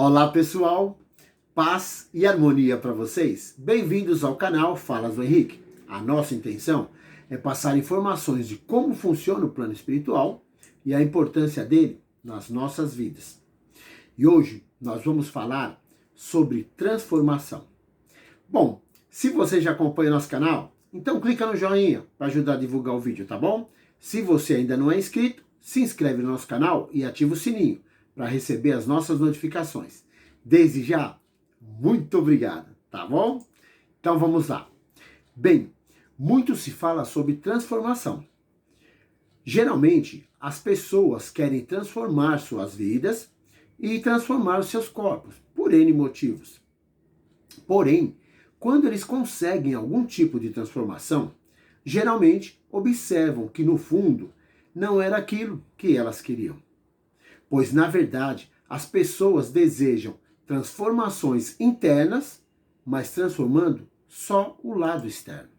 Olá pessoal, paz e harmonia para vocês. Bem-vindos ao canal Falas do Henrique. A nossa intenção é passar informações de como funciona o plano espiritual e a importância dele nas nossas vidas. E hoje nós vamos falar sobre transformação. Bom, se você já acompanha nosso canal, então clica no joinha para ajudar a divulgar o vídeo, tá bom? Se você ainda não é inscrito, se inscreve no nosso canal e ativa o sininho para receber as nossas notificações. Desde já, muito obrigado, tá bom? Então vamos lá. Bem, muito se fala sobre transformação. Geralmente, as pessoas querem transformar suas vidas e transformar os seus corpos, por N motivos. Porém, quando eles conseguem algum tipo de transformação, geralmente observam que no fundo não era aquilo que elas queriam. Pois, na verdade, as pessoas desejam transformações internas, mas transformando só o lado externo.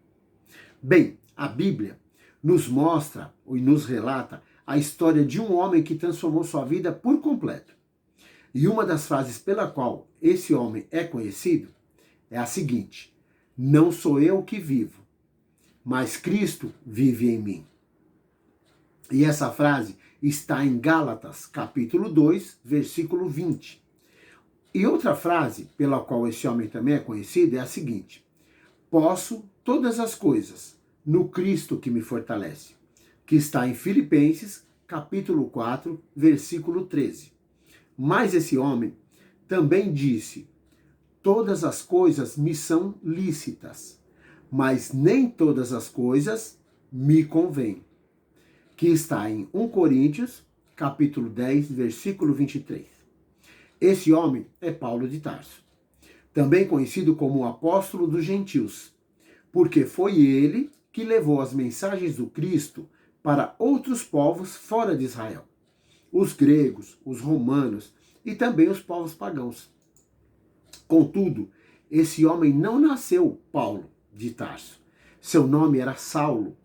Bem, a Bíblia nos mostra e nos relata a história de um homem que transformou sua vida por completo. E uma das frases pela qual esse homem é conhecido é a seguinte: não sou eu que vivo, mas Cristo vive em mim. E essa frase está em Gálatas, capítulo 2, versículo 20. E outra frase pela qual esse homem também é conhecido é a seguinte: posso todas as coisas no Cristo que me fortalece, que está em Filipenses, capítulo 4, versículo 13. Mas esse homem também disse: todas as coisas me são lícitas, mas nem todas as coisas me convêm. Que está em 1 Coríntios, capítulo 10, versículo 23. Esse homem é Paulo de Tarso, também conhecido como o apóstolo dos gentios, porque foi ele que levou as mensagens do Cristo para outros povos fora de Israel, os gregos, os romanos e também os povos pagãos. Contudo, esse homem não nasceu Paulo de Tarso. Seu nome era Saulo.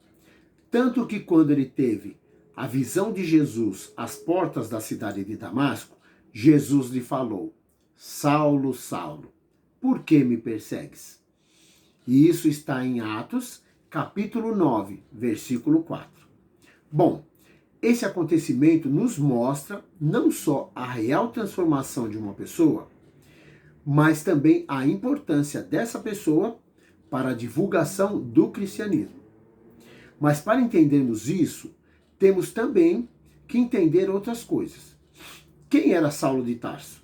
Tanto que quando ele teve a visão de Jesus às portas da cidade de Damasco, Jesus lhe falou: Saulo, Saulo, por que me persegues? E isso está em Atos, capítulo 9, versículo 4. Bom, esse acontecimento nos mostra não só a real transformação de uma pessoa, mas também a importância dessa pessoa para a divulgação do cristianismo. Mas para entendermos isso, temos também que entender outras coisas. Quem era Saulo de Tarso?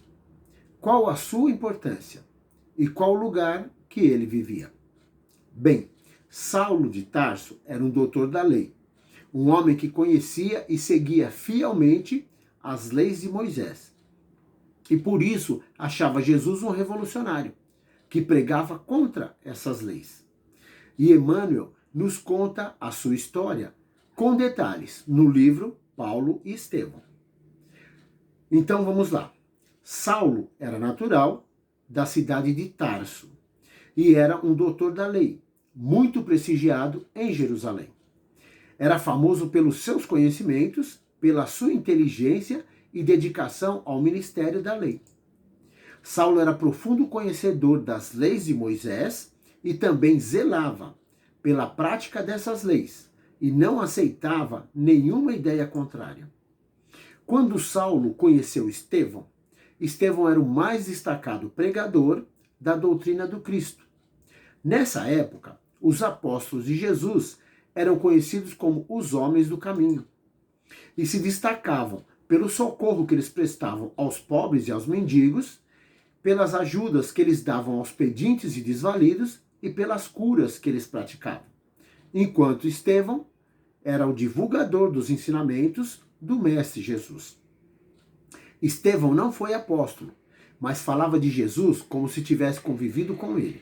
Qual a sua importância? E qual lugar que ele vivia? Bem, Saulo de Tarso era um doutor da lei, um homem que conhecia e seguia fielmente as leis de Moisés. E por isso achava Jesus um revolucionário, que pregava contra essas leis. E Emmanuel nos conta a sua história, com detalhes, no livro Paulo e Estevão. Então vamos lá. Saulo era natural da cidade de Tarso e era um doutor da lei, muito prestigiado em Jerusalém. Era famoso pelos seus conhecimentos, pela sua inteligência e dedicação ao ministério da lei. Saulo era profundo conhecedor das leis de Moisés e também zelava pela prática dessas leis e não aceitava nenhuma ideia contrária. Quando Saulo conheceu Estevão, Estevão era o mais destacado pregador da doutrina do Cristo. Nessa época, os apóstolos de Jesus eram conhecidos como os homens do caminho e se destacavam pelo socorro que eles prestavam aos pobres e aos mendigos, pelas ajudas que eles davam aos pedintes e desvalidos e pelas curas que eles praticavam. Enquanto Estevão era o divulgador dos ensinamentos do Mestre Jesus. Estevão não foi apóstolo, mas falava de Jesus como se tivesse convivido com ele.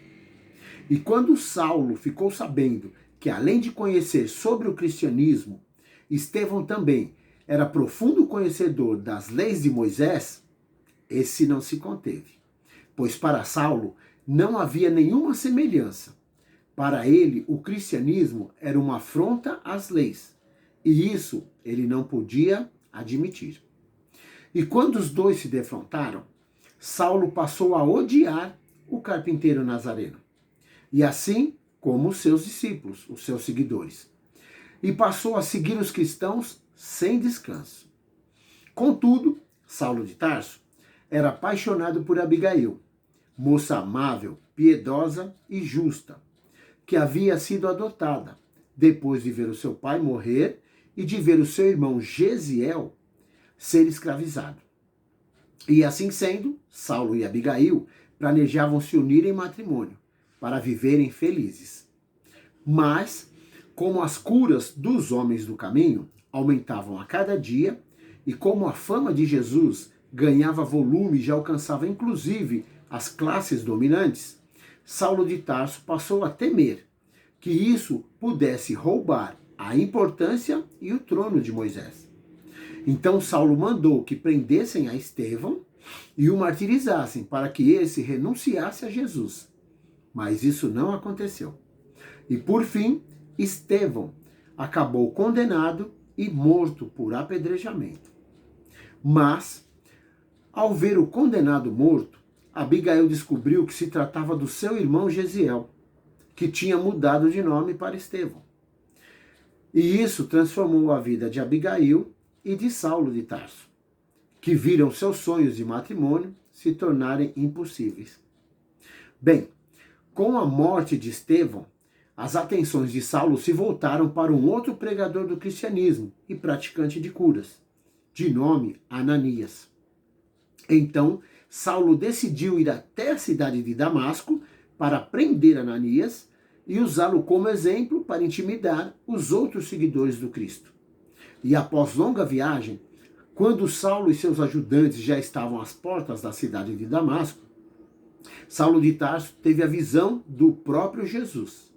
E quando Saulo ficou sabendo que, além de conhecer sobre o cristianismo, Estevão também era profundo conhecedor das leis de Moisés, esse não se conteve, pois para Saulo não havia nenhuma semelhança. Para ele, o cristianismo era uma afronta às leis, e isso ele não podia admitir. E quando os dois se defrontaram, Saulo passou a odiar o carpinteiro nazareno, e assim como os seus discípulos, os seus seguidores, e passou a seguir os cristãos sem descanso. Contudo, Saulo de Tarso era apaixonado por Abigail, moça amável, piedosa e justa, que havia sido adotada depois de ver o seu pai morrer e de ver o seu irmão Gesiel ser escravizado. E assim sendo, Saulo e Abigail planejavam se unir em matrimônio para viverem felizes. Mas, como as curas dos homens do caminho aumentavam a cada dia, e como a fama de Jesus ganhava volume e já alcançava inclusive as classes dominantes, Saulo de Tarso passou a temer que isso pudesse roubar a importância e o trono de Moisés. Então Saulo mandou que prendessem a Estevão e o martirizassem para que esse renunciasse a Jesus. Mas isso não aconteceu. E por fim, Estevão acabou condenado e morto por apedrejamento. Mas, ao ver o condenado morto, Abigail descobriu que se tratava do seu irmão Gesiel, que tinha mudado de nome para Estevão. E isso transformou a vida de Abigail e de Saulo de Tarso, que viram seus sonhos de matrimônio se tornarem impossíveis. Bem, com a morte de Estevão, as atenções de Saulo se voltaram para um outro pregador do cristianismo e praticante de curas, de nome Ananias. Então, Saulo decidiu ir até a cidade de Damasco para prender Ananias e usá-lo como exemplo para intimidar os outros seguidores do Cristo. E após longa viagem, quando Saulo e seus ajudantes já estavam às portas da cidade de Damasco, Saulo de Tarso teve a visão do próprio Jesus,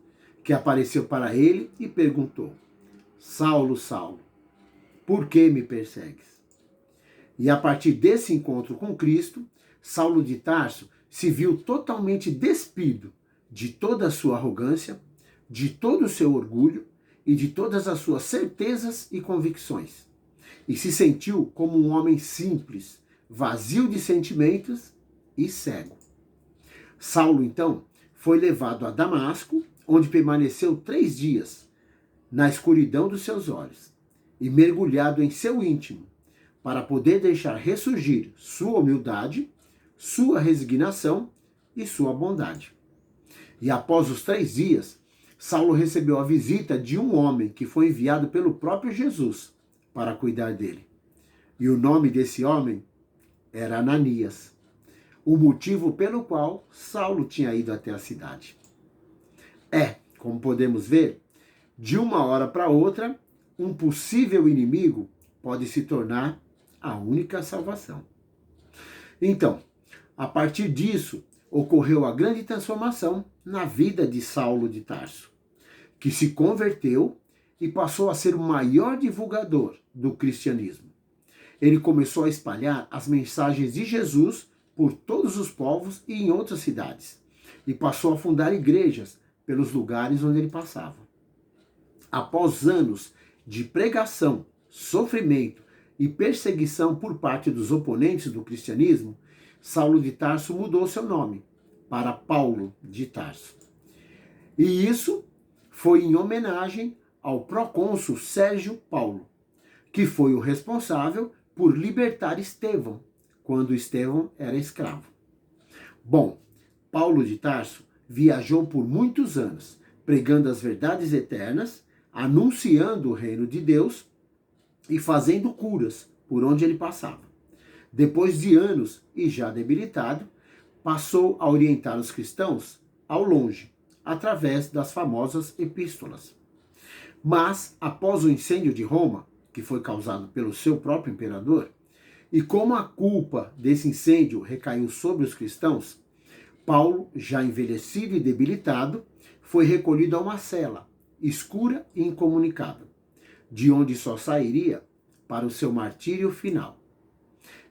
que apareceu para ele e perguntou: Saulo, Saulo, por que me persegues? E a partir desse encontro com Cristo, Saulo de Tarso se viu totalmente despido de toda a sua arrogância, de todo o seu orgulho e de todas as suas certezas e convicções. E se sentiu como um homem simples, vazio de sentimentos e cego. Saulo, então, foi levado a Damasco, onde permaneceu 3 dias, na escuridão dos seus olhos, e mergulhado em seu íntimo, para poder deixar ressurgir sua humildade, sua resignação e sua bondade. E após os 3 dias, Saulo recebeu a visita de um homem que foi enviado pelo próprio Jesus para cuidar dele. E o nome desse homem era Ananias, o motivo pelo qual Saulo tinha ido até a cidade. Como podemos ver, de uma hora para outra, um possível inimigo pode se tornar a única salvação. Então, a partir disso, ocorreu a grande transformação na vida de Saulo de Tarso, que se converteu e passou a ser o maior divulgador do cristianismo. Ele começou a espalhar as mensagens de Jesus por todos os povos e em outras cidades, e passou a fundar igrejas pelos lugares onde ele passava. Após anos de pregação, sofrimento e perseguição por parte dos oponentes do cristianismo, Saulo de Tarso mudou seu nome para Paulo de Tarso. E isso foi em homenagem ao procônsul Sérgio Paulo, que foi o responsável por libertar Estevão, quando Estevão era escravo. Bom, Paulo de Tarso viajou por muitos anos, pregando as verdades eternas, anunciando o reino de Deus e fazendo curas por onde ele passava. Depois de anos e já debilitado, passou a orientar os cristãos ao longe, através das famosas epístolas. Mas, após o incêndio de Roma, que foi causado pelo seu próprio imperador, e como a culpa desse incêndio recaiu sobre os cristãos, Paulo, já envelhecido e debilitado, foi recolhido a uma cela, escura e incomunicável, de onde só sairia para o seu martírio final.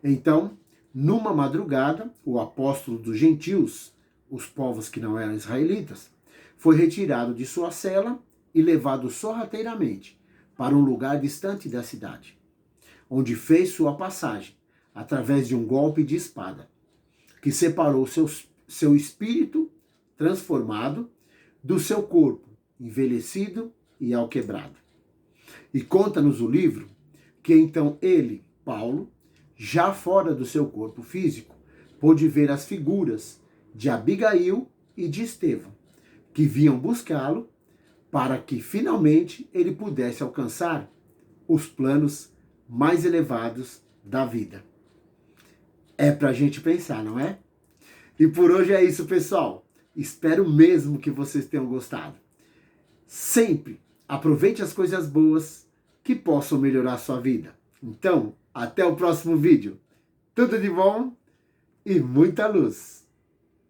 Então, numa madrugada, o apóstolo dos gentios, os povos que não eram israelitas, foi retirado de sua cela e levado sorrateiramente para um lugar distante da cidade, onde fez sua passagem através de um golpe de espada. que separou seu espírito transformado do seu corpo envelhecido e alquebrado. E conta-nos o livro que então ele, Paulo, já fora do seu corpo físico, pôde ver as figuras de Abigail e de Estevão, que vinham buscá-lo para que finalmente ele pudesse alcançar os planos mais elevados da vida. É pra gente pensar, não é? E por hoje é isso, pessoal. Espero mesmo que vocês tenham gostado. Sempre aproveite as coisas boas que possam melhorar a sua vida. Então, até o próximo vídeo. Tudo de bom e muita luz!